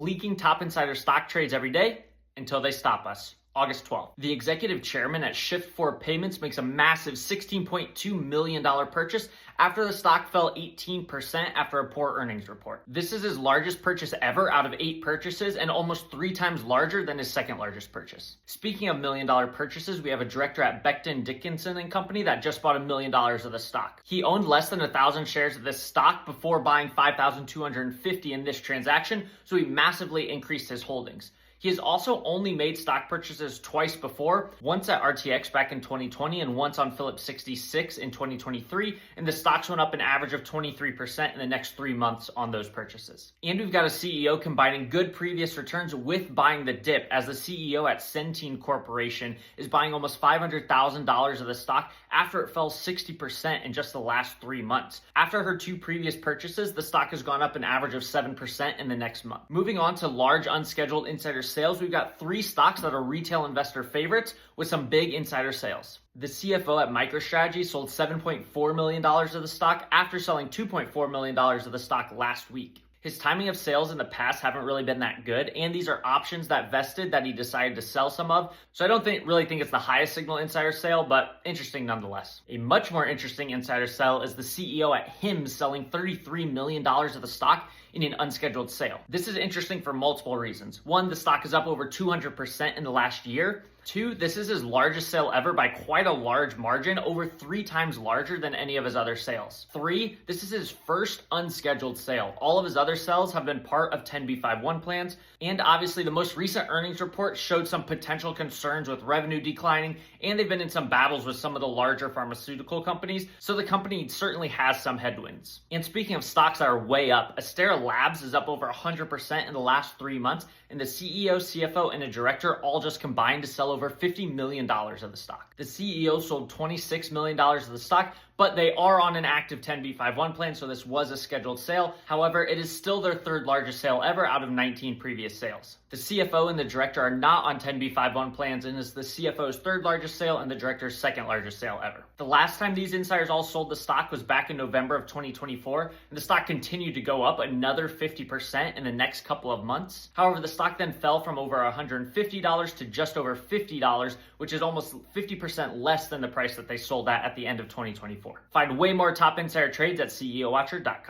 Leaking top insider stock trades every day until they stop us. August 12th. The executive chairman at Shift4 Payments makes a massive $16.2 million purchase after the stock fell 18% after a poor earnings report. This is his largest purchase ever out of 8 purchases and almost 3 times larger than his second largest purchase. Speaking of $1 million purchases, we have a director at Beckton Dickinson and Company that just bought $1 million of the stock. He owned less than 1,000 shares of this stock before buying 5,250 in this transaction, so he massively increased his holdings. He has also only made stock purchases twice before, once at RTX back in 2020 and once on Phillips 66 in 2023, and the stocks went up an average of 23% in the next 3 months on those purchases. And we've got a CEO combining good previous returns with buying the dip, as the CEO at Centine Corporation is buying almost $500,000 of the stock after it fell 60% in just the last 3 months. After her 2 previous purchases, the stock has gone up an average of 7% in the next month. Moving on to large unscheduled insider sales, we've got 3 stocks that are retail investor favorites with some big insider sales. The CFO at MicroStrategy sold $7.4 million of the stock after selling $2.4 million of the stock last week. His timing of sales in the past haven't really been that good, and these are options that vested that he decided to sell some of, so I don't really think it's the highest signal insider sale, but interesting nonetheless. A much more interesting insider sale is the CEO at Hims selling $33 million of the stock in an unscheduled sale. This is interesting for multiple reasons. 1, the stock is up over 200% in the last year. 2, this is his largest sale ever by quite a large margin, over 3 times larger than any of his other sales. 3, this is his first unscheduled sale. All of his other sales have been part of 10b5-1 plans, and obviously the most recent earnings report showed some potential concerns with revenue declining, and they've been in some battles with some of the larger pharmaceutical companies, so the company certainly has some headwinds. And speaking of stocks that are way up, Astera Labs is up over 100% in the last 3 months, and the CEO, CFO, and a director all just combined to sell over $50 million of the stock. The CEO sold $26 million of the stock, but they are on an active 10b5-1 plan, so this was a scheduled sale. However, it is still their 3rd largest sale ever out of 19 previous sales. The CFO and the director are not on 10b5-1 plans, and is the CFO's 3rd largest sale and the director's 2nd largest sale ever. The last time these insiders all sold the stock was back in November of 2024, and the stock continued to go up another 50% in the next couple of months. However, the stock then fell from over $150 to just over $50, which is almost 50% less than the price that they sold at the end of 2024. Find way more top insider trades at CEOWatcher.com.